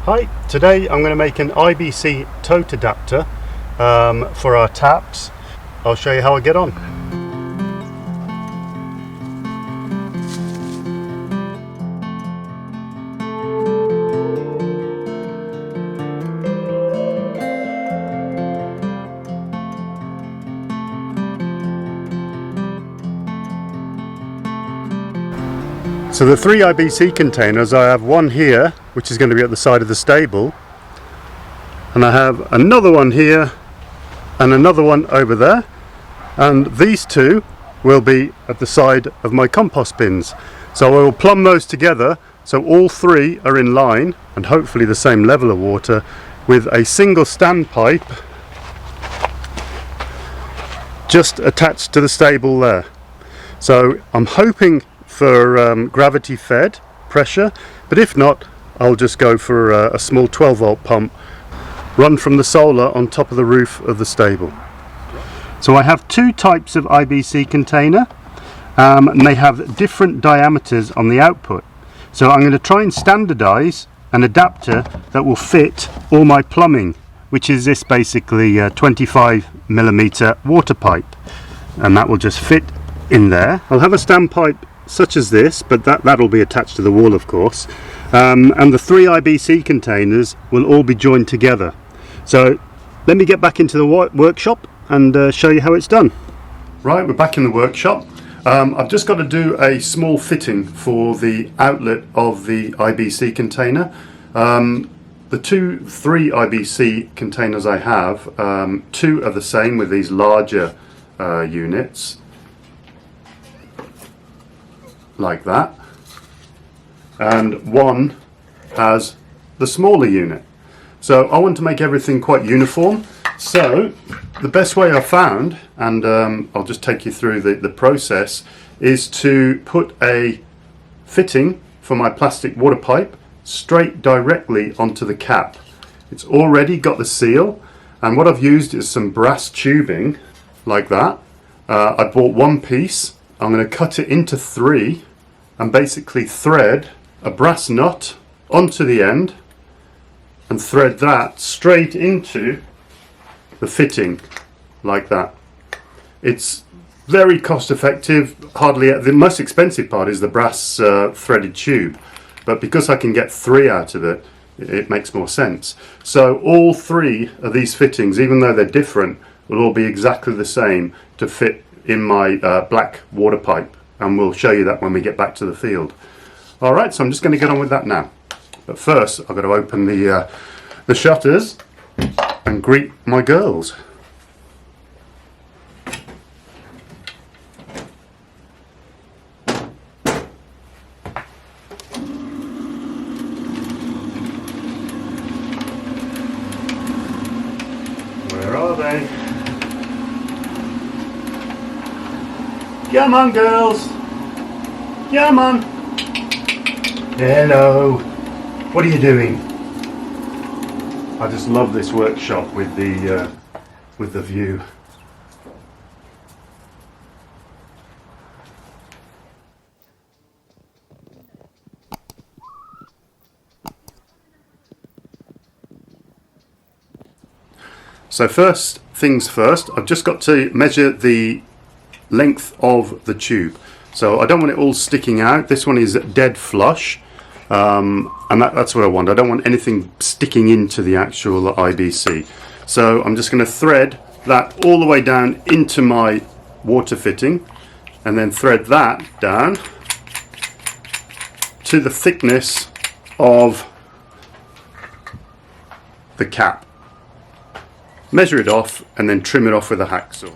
Hi, today I'm going to make an IBC tote adapter for our taps. I'll show you how I get on. So the 3 IBC containers, I have one here which is going to be at the side of the stable, and I have another one here and another one over there, and these two will be at the side of my compost bins. So I will plumb those together so all 3 are in line and hopefully the same level of water, with a single standpipe just attached to the stable there. So I'm hoping for gravity fed pressure, but if not, I'll just go for a small 12 volt pump run from the solar on top of the roof of the stable. So I have 2 types of IBC container, and they have different diameters on the output. So I'm going to try and standardize an adapter that will fit all my plumbing, which is this basically 25mm water pipe, and that will just fit in there. I'll have a standpipe such as this, but that'll be attached to the wall, of course, and the 3 IBC containers will all be joined together. So let me get back into the workshop and show you how it's done. Right, we're back in the workshop. I've just got to do a small fitting for the outlet of the IBC container. The 3 IBC containers I have, 2 are the same with these larger units, like that, and one has the smaller unit. So I want to make everything quite uniform. So the best way I found, and I'll just take you through the process, is to put a fitting for my plastic water pipe straight directly onto the cap. It's already got the seal, and what I've used is some brass tubing like that. I bought 1 piece. I'm going to cut it into 3 and basically thread a brass nut onto the end and thread that straight into the fitting like that. It's very cost effective. Hardly the most expensive part is the brass threaded tube, but because I can get 3 out of it, it makes more sense. So all 3 of these fittings, even though they're different, will all be exactly the same to fit in my black water pipe, and we'll show you that when we get back to the field. Alright, so I'm just going to get on with that now. But first I've got to open the shutters and greet my girls. Where are they? Come on, girls. Come on. Hello. What are you doing? I just love this workshop with the view. So first things first, I've just got to measure the length of the tube. So I don't want it all sticking out. This one is dead flush, and that's what I want. I don't want anything sticking into the actual IBC. So I'm just going to thread that all the way down into my water fitting, and then thread that down to the thickness of the cap. Measure it off and then trim it off with a hacksaw.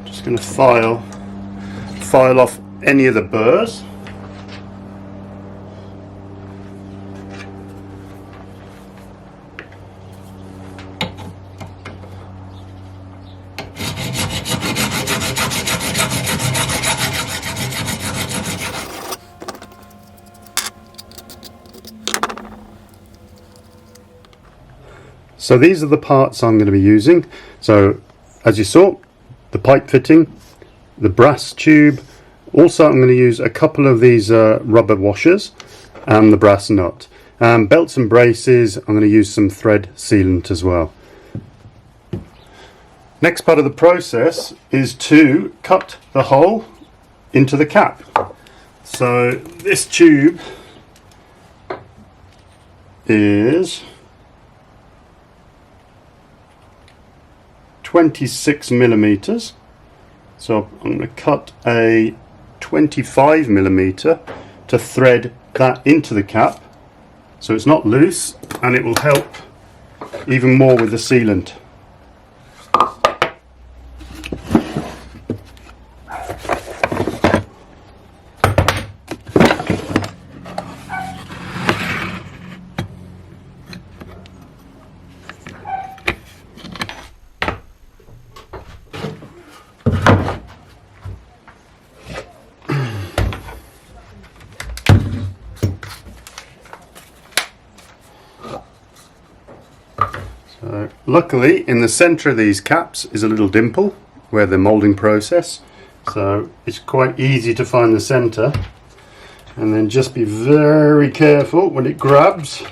Just going to file off any of the burrs. So these are the parts I'm going to be using. So as you saw, the pipe fitting, the brass tube. Also I'm going to use a couple of these rubber washers and the brass nut. Belts and braces, I'm going to use some thread sealant as well. Next part of the process is to cut the hole into the cap. So this tube is 26 millimeters. So I'm going to cut a 25 millimeter to thread that into the cap so it's not loose, and it will help even more with the sealant. So luckily in the center of these caps is a little dimple where the molding process, so it's quite easy to find the center, and then just be very careful when it grabs.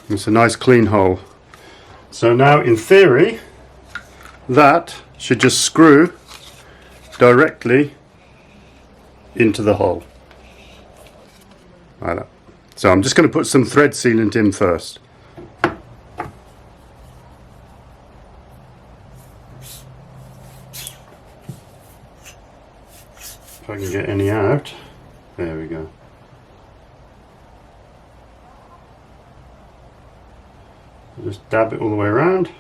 It's a nice clean hole. So now in theory that should just screw directly into the hole like that. So I'm just going to put some thread sealant in first. If I can get any out. There we go. Just dab it all the way around.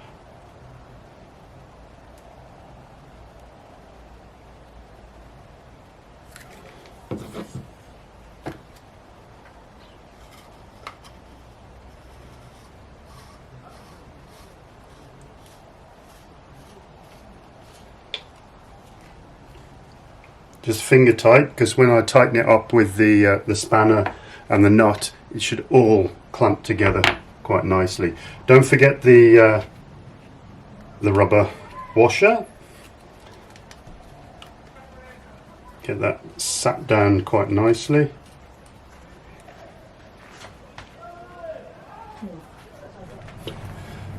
Just finger tight, because when I tighten it up with the spanner and the nut, it should all clamp together quite nicely. Don't forget the rubber washer. Get that sat down quite nicely.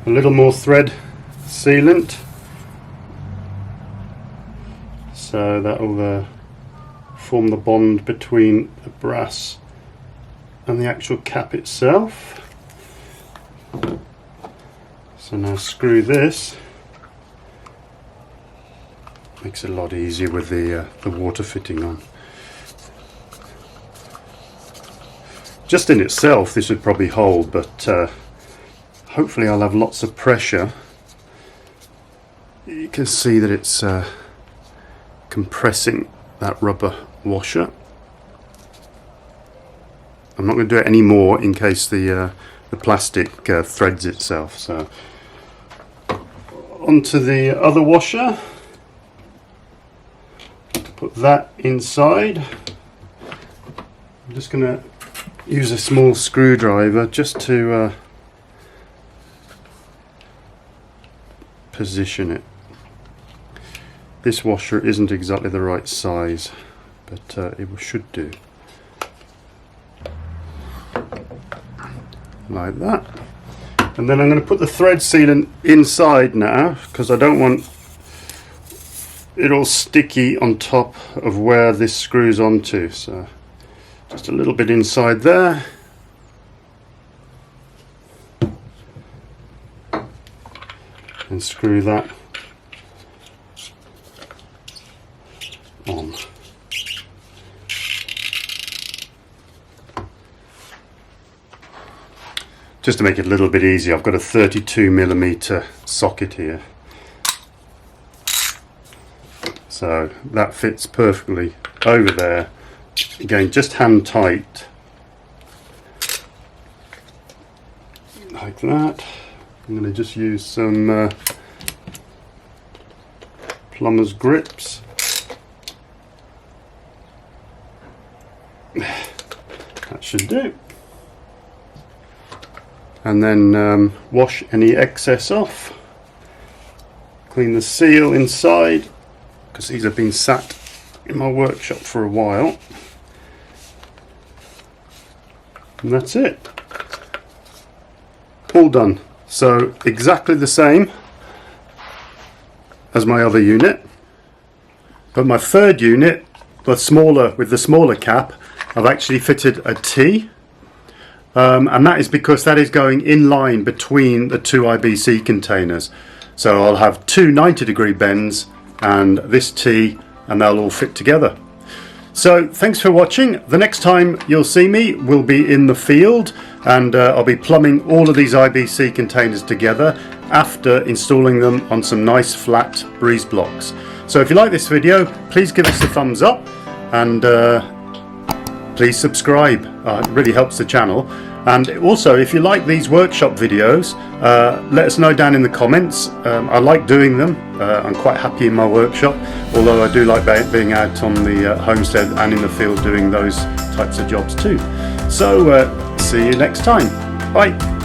A little more thread sealant, so that will form the bond between the brass and the actual cap itself. So now screw this. Makes it a lot easier with the water fitting on. Just in itself this would probably hold, but hopefully I'll have lots of pressure. You can see that it's compressing that rubber washer. I'm not going to do it any more in case the plastic threads itself. So onto the other washer, put that inside. I'm just going to use a small screwdriver just to position it. This washer isn't exactly the right size, but it should do. Like that. And then I'm going to put the thread sealant inside now, because I don't want it all sticky on top of where this screws onto. So just a little bit inside there. And screw that on. Just to make it a little bit easier, I've got a 32mm socket here. So that fits perfectly over there. Again, just hand tight like that. I'm going to just use some plumber's grips. That should do. And then wash any excess off. Clean the seal inside, because these have been sat in my workshop for a while. And that's it. All done. So exactly the same as my other unit. But my third unit, the smaller, with the smaller cap, I've actually fitted a T. And that is because that is going in line between the two IBC containers. So I'll have two 90-degree bends and this T, and they'll all fit together. So thanks for watching. The next time you'll see me will be in the field, and I'll be plumbing all of these IBC containers together after installing them on some nice flat breeze blocks. So if you like this video, please give us a thumbs up, and please subscribe. It really helps the channel. And also, if you like these workshop videos, let us know down in the comments. I like doing them. I'm quite happy in my workshop, although I do like being out on the homestead and in the field doing those types of jobs too. So see you next time. Bye.